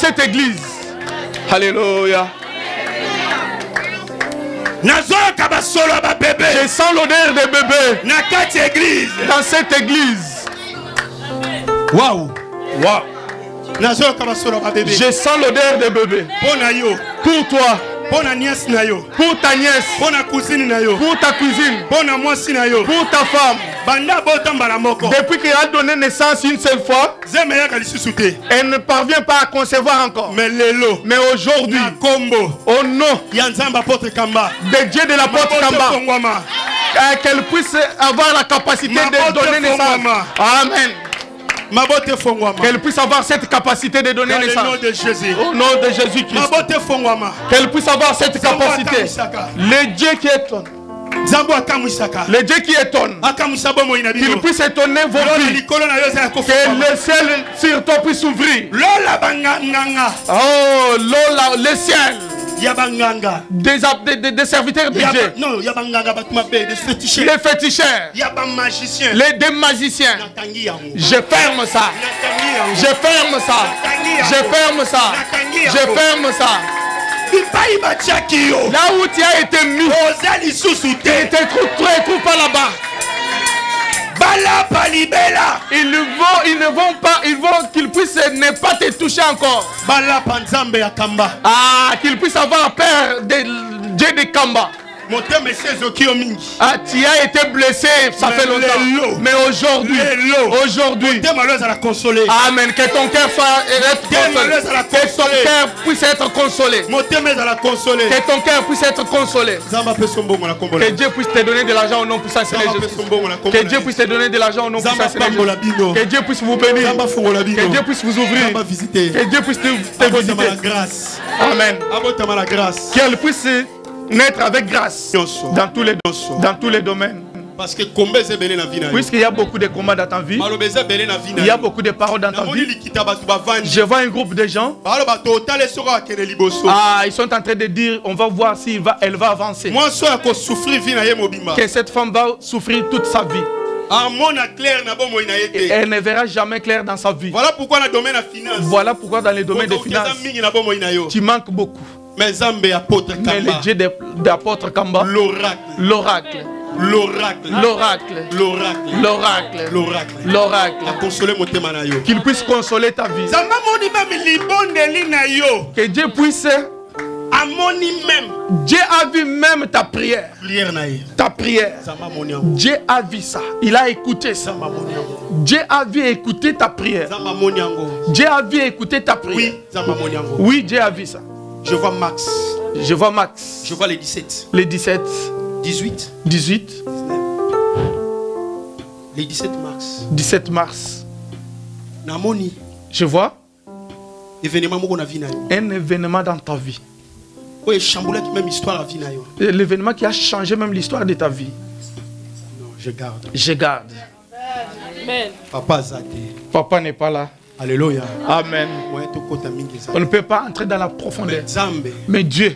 cette église. Alléluia. Je sens l'odeur des bébés dans cette église. Waouh. Wow. Je sens l'odeur des bébés. Pour toi. Pour ta nièce, pour ta cousine, pour ta femme. Depuis qu'elle a donné naissance une seule fois, elle ne parvient pas à concevoir encore. Mais aujourd'hui, au nom de Dieu de l'apôtre Kamba, qu'elle puisse avoir la capacité de donner naissance. Amen. Qu'elle puisse avoir cette capacité de donner naissance. Au nom de Jésus-Christ. Qu'elle puisse avoir cette capacité. Le Dieu qui étonne. Le Dieu qui étonne. Qu'il puisse étonner vos vies. Que le ciel sur toi puisse s'ouvrir. Oh, le ciel. Des serviteurs de Dieu. Non, des féticheurs. Les féticheurs. Des magiciens. Je ferme ça. Je ferme ça. Je ferme ça. Je ferme ça. Là où tu as été mis, tu ne trouves pas là-bas. Ils vont qu'ils puissent ne pas te toucher encore. Ah, qu'ils puissent avoir peur de Dieu de Kamba. Ah, tu as été blessé, ça fait longtemps. Mais aujourd'hui, amen, que ton cœur soit consolé. Que ton cœur puisse être consolé. Que ton cœur puisse être consolé. Que Dieu puisse te donner de l'argent au nom puissant de Jésus. Que Dieu puisse te donner de l'argent au nom puissant de Jésus. Que Dieu puisse vous bénir. Que Dieu puisse vous ouvrir. Que Dieu puisse te visiter. Amen. Qu'elle puisse naître avec grâce dans tous les domaines. Parce que puisqu'il y a beaucoup de combats dans ta vie, il y a beaucoup de paroles dans ta vie. Je vois un groupe de gens. Ah, ils sont en train de dire, on va voir si elle va avancer. Que cette femme va souffrir toute sa vie. Et elle ne verra jamais clair dans sa vie. Voilà pourquoi dans les domaines des finances, tu manques beaucoup. Mais le Dieu d'apôtre Kamba, l'oracle, qu'il puisse consoler ta vie. Que Dieu puisse. Dieu a vu même ta prière. Ta prière. Dieu a vu ça. Il a écouté ça. Dieu a vu écouter ta prière. Dieu a vu écouter ta prière. Oui, Dieu a vu ça. Je vois Max. Je vois Max. Je vois les 17. Les 17. 18. 18. 19. Les 17 mars. 17 mars. Namoni. Je vois un événement dans ta vie. Même l'événement qui a changé même l'histoire de ta vie. Non, je garde. Je garde. Amen. Papa n'est pas là. Alléluia. Amen. On ne peut pas entrer dans la profondeur. Mais Dieu,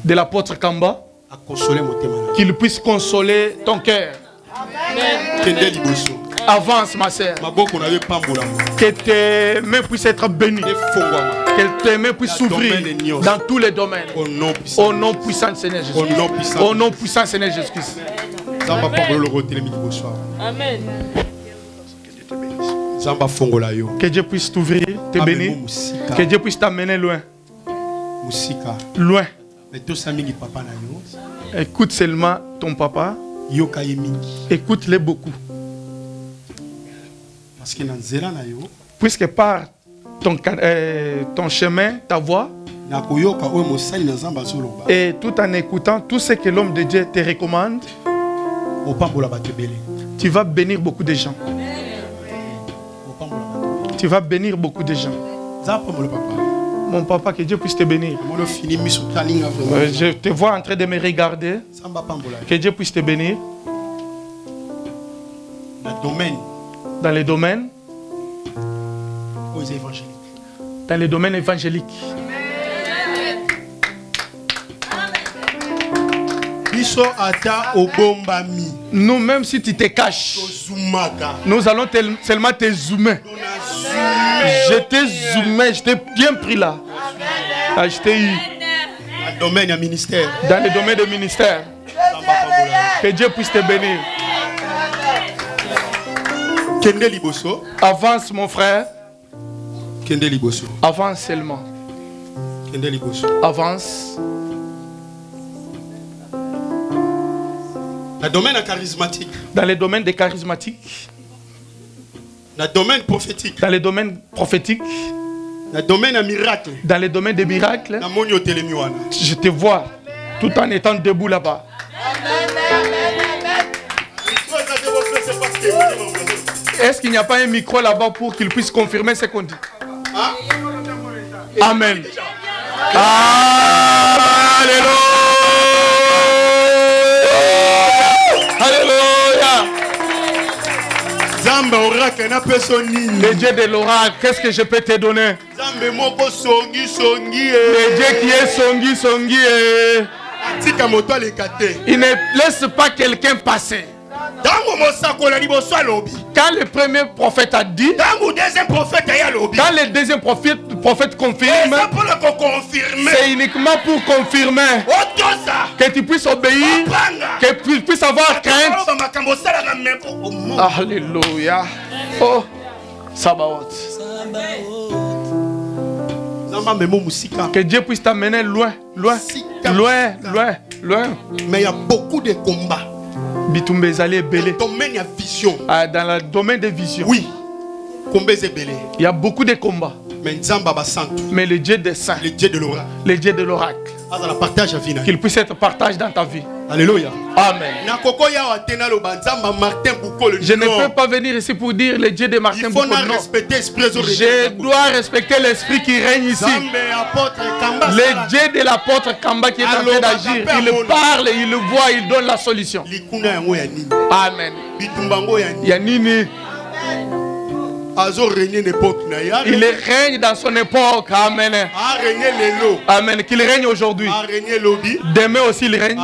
de l'apôtre Kamba, qu'il puisse consoler ton cœur. Avance, ma sœur. Que tes mains puissent être bénies. Que tes mains puissent s'ouvrir dans tous les domaines. Au nom puissant de Seigneur Jésus. Au nom puissant de Seigneur Jésus-Christ. Amen. Que Dieu puisse t'ouvrir, te bénir. Que Dieu puisse t'amener loin. Loin. Écoute seulement ton papa. Écoute-le beaucoup. Puisque par ton chemin, ta voix, et tout en écoutant tout ce que l'homme de Dieu te recommande, tu vas bénir beaucoup de gens. Tu vas bénir beaucoup de gens. Mon papa, que Dieu puisse te bénir. Je te vois en train de me regarder. Que Dieu puisse te bénir. Dans les domaines. Dans les domaines évangéliques. Nous, même si tu te caches, nous allons seulement te zoomer. J'étais zoomé, j'étais bien pris là. Ah, j'étais eu. Dans le domaine du ministère. Dans le domaine du ministère. Que Dieu puisse te bénir. Kende Liboso. Avance mon frère. Kende Liboso. Avance seulement. Kende Liboso. Avance. Dans le domaine charismatique. Dans le domaine des charismatiques. Dans le domaine prophétique. Dans le domaine prophétique. Dans le domaine des miracles. Dans le domaine des miracles. Je te vois tout en étant debout là-bas. Est-ce qu'il n'y a pas un micro là-bas pour qu'il puisse confirmer ce qu'on dit? Amen. Alléluia. Alléluia. Le Dieu de l'oracle, qu'est-ce que je peux te donner? Le Dieu qui est songi. Il ne laisse pas quelqu'un passer. Quand le premier prophète a dit, quand le deuxième prophète confirme, c'est uniquement pour confirmer que tu puisses obéir, que tu puisses avoir crainte. Alléluia. Oh, Sabaoth. Que Dieu puisse t'amener loin. Mais il y a beaucoup de combats. Dans le domaine des visions. Oui. Il y a beaucoup de combats. Mais le Dieu des saints, le Dieu de l'oracle, qu'il puisse être partagé dans ta vie. Alléluia. Amen. Je ne peux pas venir ici pour dire le Dieu de Martin Boukono. Je dois respecter l'esprit qui règne ici. Le Dieu de l'apôtre Kamba qui est en train d'agir. Il parle, il le voit, il donne la solution. Amen. Yanini. Il règne dans son époque. Amen. Amen. Qu'il règne aujourd'hui. Demain aussi il règne.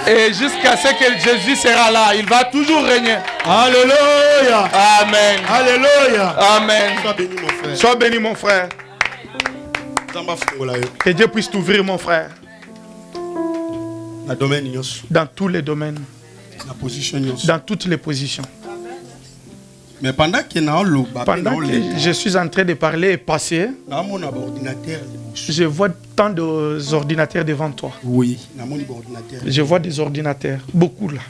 Et jusqu'à ce que Jésus sera là, il va toujours régner. Alléluia. Amen. Alléluia. Amen. Sois béni mon frère. Que Dieu puisse t'ouvrir mon frère. Dans tous les domaines. Dans toutes les positions. Mais pendant que je suis en train de parler et passer, je vois tant d'ordinateurs devant toi. Oui. Je vois des ordinateurs, beaucoup là.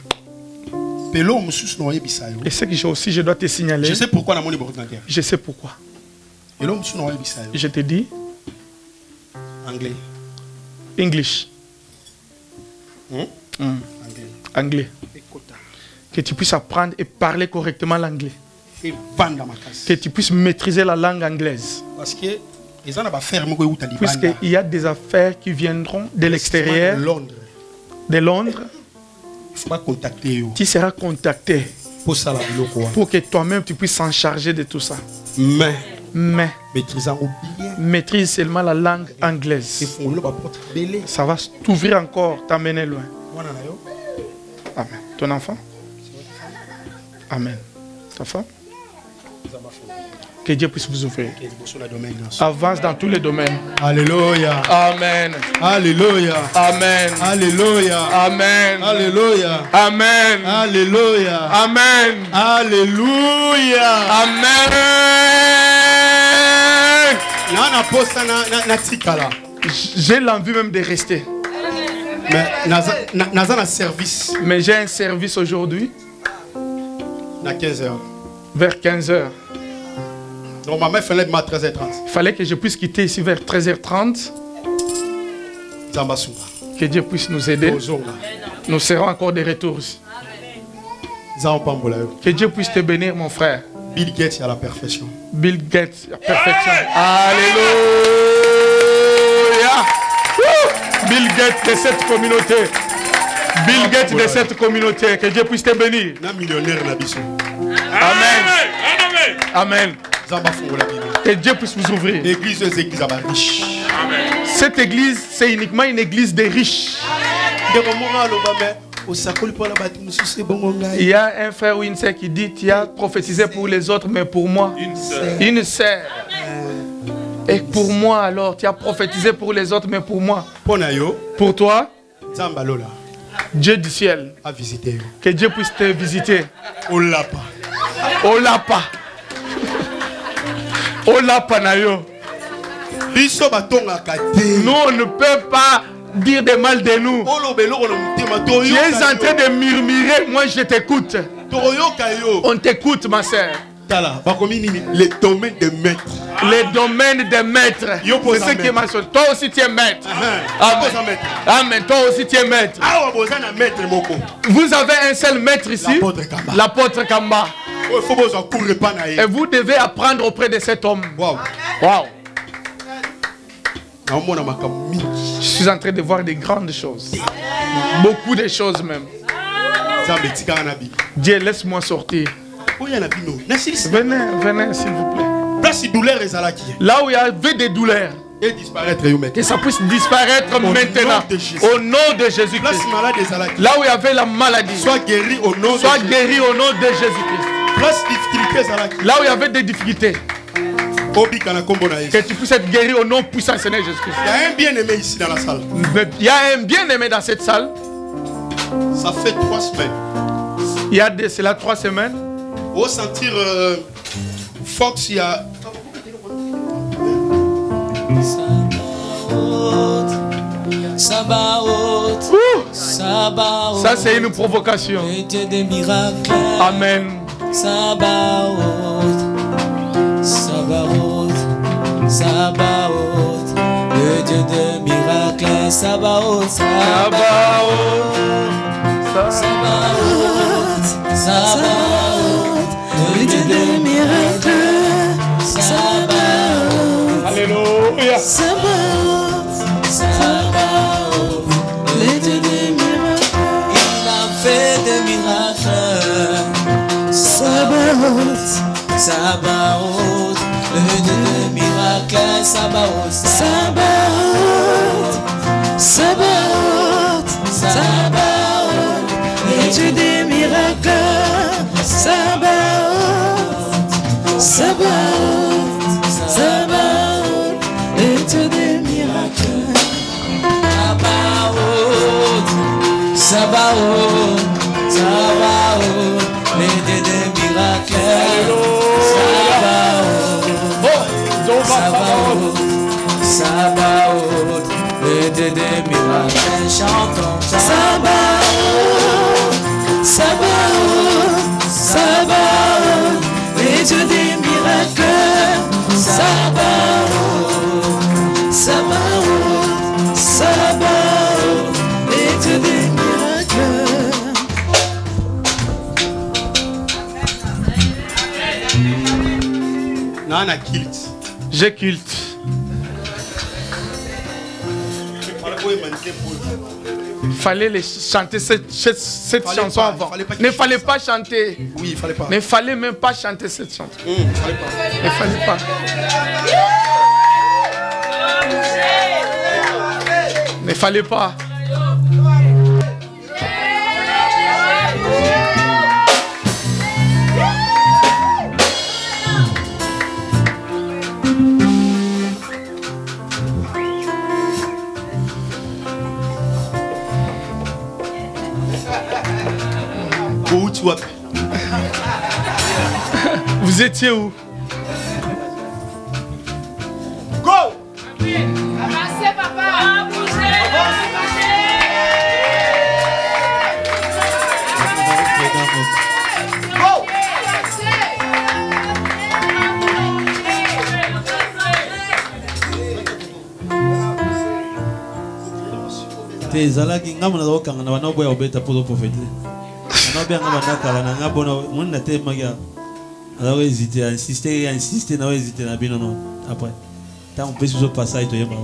Et ce que je dois te signaler. Je sais pourquoi. Je sais pourquoi. Je te dis. Anglais. English. Anglais. Que tu puisses apprendre et parler correctement l'anglais. Que tu puisses maîtriser la langue anglaise. Puisqu'il y a des affaires qui viendront de l'extérieur, de Londres, tu seras contacté pour que toi-même tu puisses s'en charger de tout ça. Mais maîtrise seulement la langue anglaise. Ça va t'ouvrir encore, t'amener loin. Amen. Ton enfant? Amen. Ta femme? Que Dieu puisse vous ouvrir. Avance dans tous les domaines. Alléluia. Amen. Alléluia. Amen. Alléluia. Amen. Alléluia. Amen. Alléluia. Amen. Alléluia. Amen. J'ai l'envie même de rester. Mais j'ai un service aujourd'hui. À 15h. Vers 15h. Normalement, il fallait à 13h30. Il fallait que je puisse quitter ici vers 13h30. Que Dieu puisse nous aider. Nous serons encore de retour ici. Que Dieu puisse te bénir, mon frère. Bill Gates à la perfection. Bill Gates à la perfection. Alléluia. Bill Gates de cette communauté. Bill Gates de cette communauté. Que Dieu puisse te bénir. Amen. Amen. Que Dieu puisse vous ouvrir. Cette église, c'est uniquement une église des riches. Il y a un frère ou une sœur qui dit, tu as prophétisé pour les autres, mais pour moi. Une sœur. Et pour moi alors, tu as prophétisé pour les autres, mais pour moi. Pour toi, Dieu du ciel, que Dieu puisse te visiter. Olapa. Olapa. Olapa na yo. Nous, on ne peut pas dire des mal de nous. Tu es en train de murmurer, moi je t'écoute. On t'écoute, ma soeur. Les domaines de maître. Les domaines des maîtres. C'est ce qui est ma soeur. Toi aussi tu es maître. Amen. Amen. Toi aussi tu es maître. Vous avez un seul maître ici, l'apôtre Kamba. Et vous devez apprendre auprès de cet homme. Wow. Je suis en train de voir des grandes choses. Beaucoup de choses même. Dieu, laisse-moi sortir. Venez, s'il vous plaît. Là où il y avait des douleurs, que ça puisse disparaître maintenant. Au nom de Jésus-Christ. Là où il y avait la maladie, soit guéri au nom de Jésus-Christ. Là où il y avait des difficultés, que tu puisses être guéri au nom puissant du Seigneur Jésus-Christ. Il y a un bien-aimé ici dans la salle. Il y a un bien-aimé dans cette salle. Ça fait 3 semaines. Il y a de cela 3 semaines. Au sentir Fox, il y a... Sabaoth. Ça c'est une provocation. Dieu des miracles. Amen. Sabaoth. Sabaoth, le Dieu de miracles. Sabaoth, le Dieu de miracles. Sabaoth, alléluia. Sabaoth, le Dieu de miracles. Il a fait des miracles. Sabaoth, le Dieu de miracles. Sabaoth, le Dieu des miracles. Sabaoth, le Dieu des miracles. Sabaoth, le Dieu des miracles. Sabaoth, le Dieu des miracles, chantons. Sabaoth, le Dieu des miracles. Sabaoth, le Dieu des miracles. Nana kilt. Je culte. Il fallait les chanter cette chanson avant. Il ne fallait pas chanter. Oui, il fallait pas. Il ne fallait même pas chanter cette chanson. Il fallait pas. Il ne fallait pas. Il ne fallait pas. Vous étiez où? Go! Avancez, papa! Go! Tezalaki ngamu na okanga na bana boya obeta pour prophète. Na bien ngaba kala na ngabona mun na te magia. Alors hésiter, insister, na hésiter na bien non après. Tant on peut se passer to yema.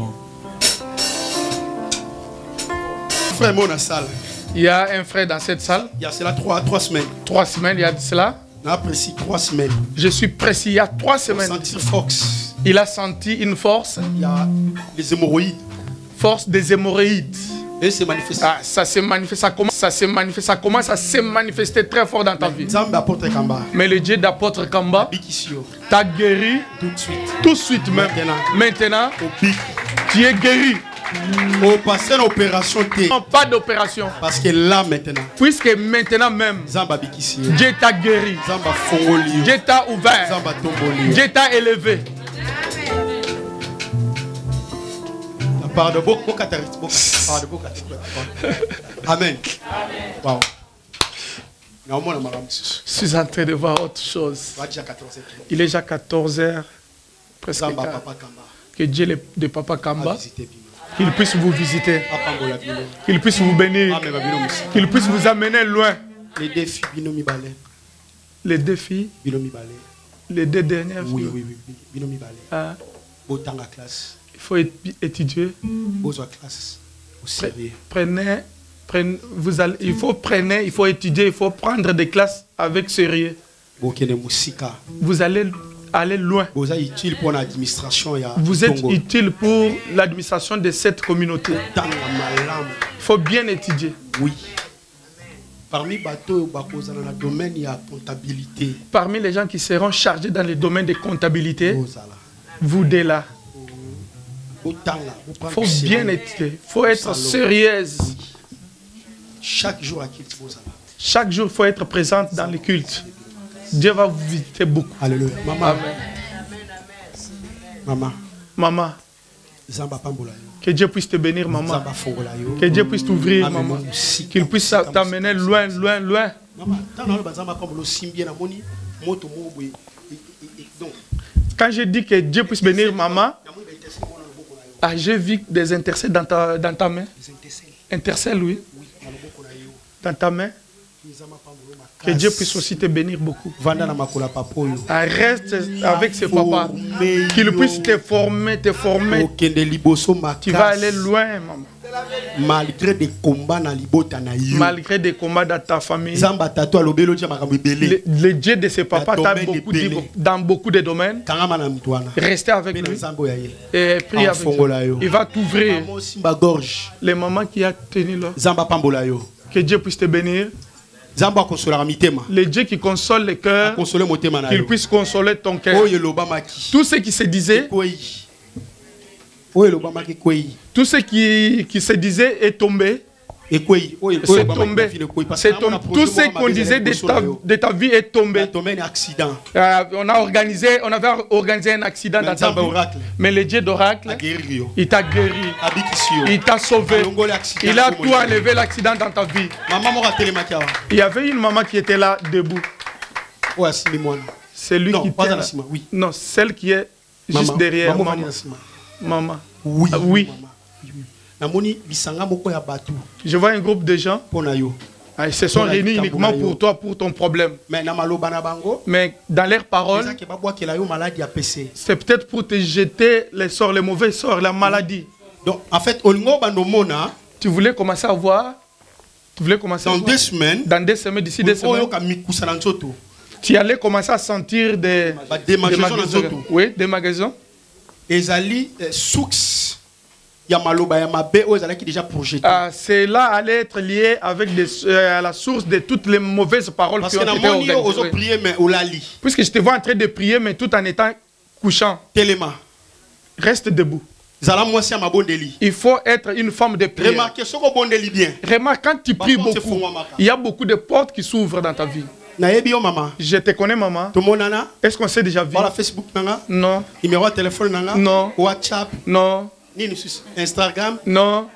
Frère mon dans salle. Il y a un frère dans cette salle. Il y a cela 3 semaines. 3 semaines, il y a de cela. Précis 3 semaines. Je suis précis, il y a 3 semaines. Sentir Fox. Il a senti une force. Il y a les hémorroïdes. Force des hémorroïdes. Et c'est manifesté. Ah, ça s'est manifesté, ça commence à se manifester très fort dans ta vie. Mais le Dieu d'apôtre Kamba t'a guéri tout de suite même. Maintenant, tu es guéri. Passer l'opération. Non, pas d'opération. Parce que là maintenant. Puisque maintenant même, Dieu t'a guéri. Dieu t'a ouvert. Dieu t'a élevé. Amen. Wow. Je suis en train de voir autre chose. Il est déjà 14h. Presque. Que Dieu de Papa Kamba, qu'il puisse vous visiter, qu'il puisse vous bénir, qu'il puisse vous amener loin. Les défis, les défis, les deux dernières. Oui. Ah. Il faut étudier. Il faut étudier, il faut prendre des classes avec sérieux. Vous allez aller loin. Vous êtes utile pour l'administration de cette communauté. Il faut bien étudier. Oui. Parmi les gens qui seront chargés dans le domaine de comptabilité, vous dès là. Il faut bien étudier. Il faut être sérieuse. Chaque jour, il faut être présente dans les cultes. Dieu va vous visiter beaucoup. Alléluia. Maman. Que Dieu puisse te bénir, maman. Que Dieu puisse t'ouvrir, maman. Qu'il puisse t'amener loin. Quand je dis que Dieu puisse bénir, maman, j'ai vu des intercelles dans ta main. Intercelles, oui. Dans ta main. Que Dieu puisse aussi te bénir beaucoup. Reste avec ce papa. Qu'il puisse te former. Tu vas aller loin, maman. Malgré des combats dans ta famille. Le Dieu de ce papa t'a beaucoup dit dans beaucoup de domaines. Restez avec lui. Et prie avec lui. Il va t'ouvrir. Les mamans qui a tenu là. Que Dieu puisse te bénir. Le Dieu qui console le cœur, qu'il puisse consoler ton cœur. Tout ce qui se disait, tout ce qui se disait est tombé. C'est tombé. Tout ce qu'on disait de ta vie est tombé. On avait organisé un accident dans ta vie. Mais le Dieu d'oracle, il t'a guéri. Il t'a sauvé. Il a tout enlevé l'accident dans ta vie. Il y avait une maman qui était là debout. C'est lui qui était là. Non, celle qui est juste derrière. Maman. Oui. Je vois un groupe de gens. Ils se sont réunis uniquement pour toi, pour ton problème. Mais dans leurs paroles, c'est peut-être pour te jeter les sorts, les mauvais sorts, la maladie. Donc, en fait, tu voulais commencer à voir. Dans 2 semaines, d'ici 2 semaines, tu allais commencer à sentir des magasins. Oui, des magasins. Cela allait être lié avec à la source de toutes les mauvaises paroles qui ont été organisées. Puisque je te vois en train de prier, mais tout en étant couchant. Reste debout. Il faut être une femme de prière. Remarque, quand tu pries beaucoup, il y a beaucoup de portes qui s'ouvrent dans ta vie. Je te connais, maman. Est-ce qu'on s'est déjà vu? Facebook, non. Numéro de téléphone, non. WhatsApp, non. Instagram, non.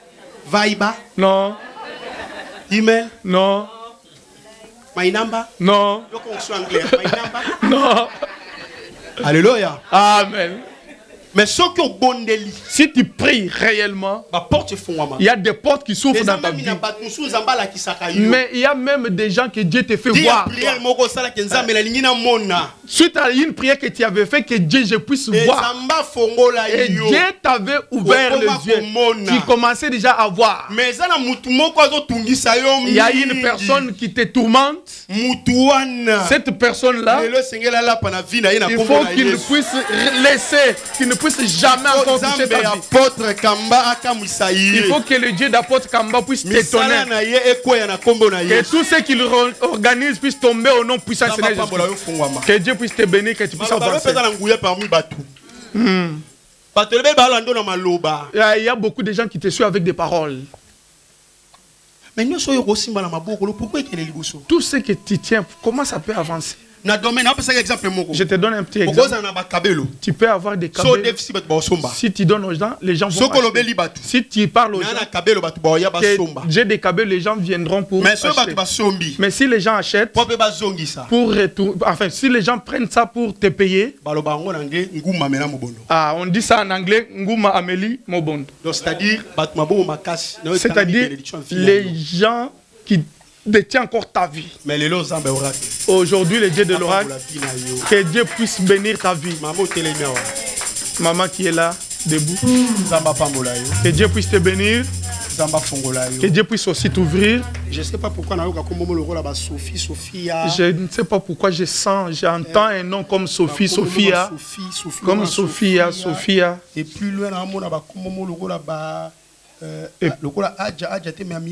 Viber, non. Email, non. My number, non. Non. Alléluia. Amen. Mais si tu pries réellement, il y a des portes qui s'ouvrent dans ta vie. Mais il y a même des gens que Dieu te fait voir. Suite à une prière que tu avais fait, que Dieu je puisse voir. Et Dieu t'avait ouvert les yeux. Tu commençais déjà à voir. Il y a une personne qui te tourmente. Cette personne-là, il faut qu'il puisse laisser, qu'il ne puisse jamais encore toucher ta vie. Il faut que le Dieu d'apôtre Kamba puisse t'étonner. Que tous ceux qui organisent puissent tomber au nom puissant de Seigneur Jésus. Que Dieu puisse te bénir, que tu puisses avancer. Il y a beaucoup de gens qui te suivent avec des paroles. Tout ce que tu tiens, comment ça peut avancer? Je te donne un petit exemple. Tu peux avoir des câbles. Si tu donnes aux gens, les gens vont acheter. Si tu parles aux gens, que j'ai des câbles, les gens viendront pour acheter. Mais si les gens achètent, pour enfin, si les gens prennent ça pour te payer, on dit ça en anglais, Nguma Ameli Mobondo. C'est-à-dire, les gens qui détient encore ta vie. Aujourd'hui, le Dieu de l'oracle, que Dieu puisse bénir ta vie. Maman qui est là, debout. Que Dieu puisse te bénir. Que Dieu puisse aussi t'ouvrir. Je ne sais pas pourquoi je ne sais pas pourquoi j'entends un nom comme Sophie, Sophia. Comme Sophia, Sophia. Et plus loin,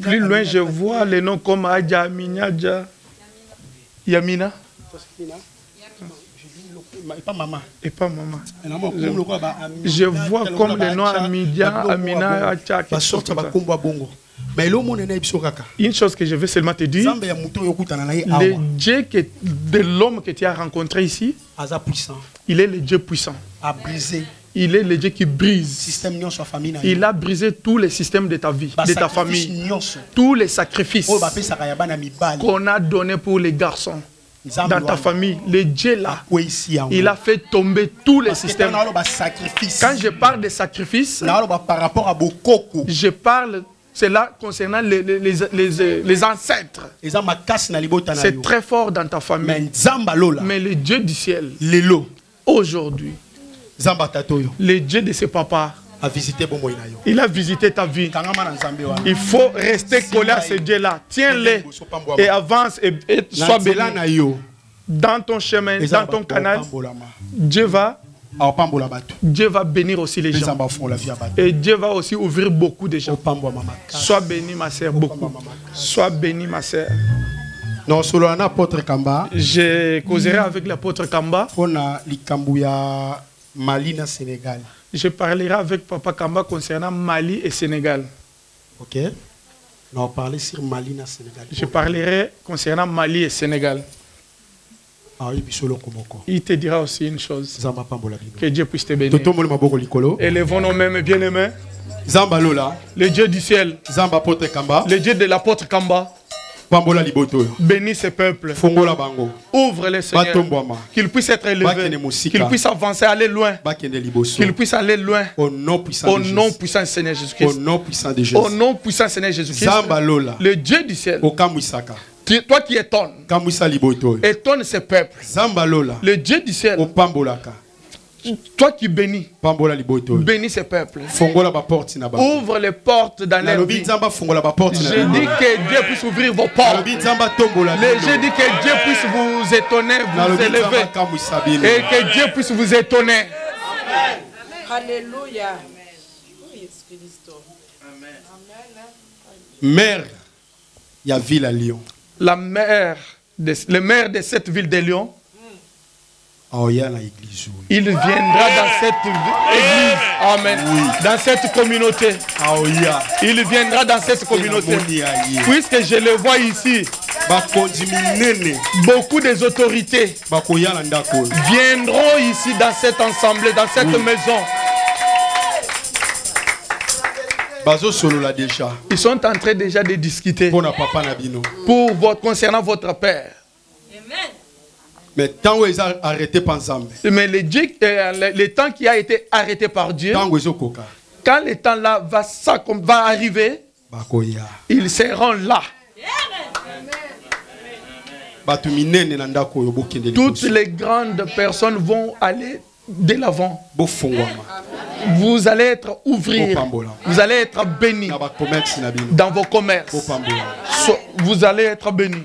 plus loin, je vois les noms comme Adja, Aminadja, Yamina. Et pas maman. Et pas maman. Je vois comme les noms Amidia, Amina, Adja, qui sortent. Une chose que je veux seulement te dire, le Dieu de l'homme que tu as rencontré ici, il est le Dieu puissant. Il est le Dieu qui brise. Il a brisé tous les systèmes de ta vie, de ta famille. Tous les sacrifices qu'on a donnés pour les garçons dans ta famille. Le Dieu là, il a fait tomber tous les systèmes. Quand je parle de sacrifices, je parle, c'est là concernant les ancêtres. C'est très fort dans ta famille. Mais le Dieu du ciel, aujourd'hui, le Dieu de ses papas, il a visité ta vie. Il faut rester collé à ce Dieu-là. Tiens-les et avance et sois béni. Dans ton chemin, dans ton canal, Dieu va bénir aussi les gens. Et Dieu va aussi ouvrir beaucoup de gens. Sois béni ma sœur, beaucoup. Sois béni ma sœur. Non, solo l'apôtre Kamba. Je causerai avec l'apôtre Kamba. On a l'Ikambouya Mali na Sénégal. Je parlerai avec Papa Kamba concernant Mali et Sénégal. Ok. On va parler sur Mali na Sénégal. Je parlerai concernant Mali et Sénégal. Il te dira aussi une chose. Que Dieu puisse te bénir. Élevons nos mains bien-aimés. Le Dieu du ciel. Le Dieu de l'apôtre Kamba. Bénis ce peuple. Ouvre-les, Seigneur. Qu'ils puissent être élevés. Qu'ils puissent avancer, aller loin. Qu'ils puissent aller loin. Au nom puissant du Seigneur Jésus-Christ. Au nom puissant du Seigneur Jésus-Christ. Le Dieu du ciel. Toi qui étonnes. Étonne ce peuple. Le Dieu du ciel. Toi qui bénis, bénis ce peuple. Ouvre les portes dans leur vie. Je dis que Dieu puisse ouvrir vos portes. Je dis que Dieu puisse vous étonner, vous élever. Et que Dieu puisse vous étonner. Alléluia. Mère, il y a ville à Lyon. Le maire de cette ville de Lyon, il viendra dans cette église, amen, dans cette communauté. Il viendra dans cette communauté. Puisque je le vois ici, beaucoup des autorités viendront ici dans cette assemblée, dans cette maison. Ils sont en train déjà de discuter concernant votre père. Mais tant qu'ils ont arrêté par Zambé. Mais le temps qui a été arrêté par Dieu, quand le temps là va arriver, ils seront là. Toutes les grandes personnes vont aller de l'avant. Vous allez être ouvriers. Vous allez être bénis dans vos commerces. Vous allez être bénis.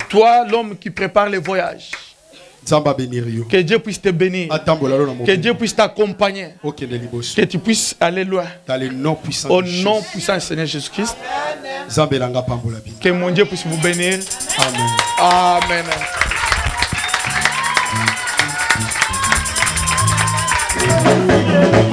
Toi, l'homme qui prépare les voyages. Que Dieu puisse te bénir. Que Dieu puisse t'accompagner. Que tu puisses aller loin. Au nom puissant du Seigneur Jésus-Christ. Que mon Dieu puisse vous bénir. Amen. Amen.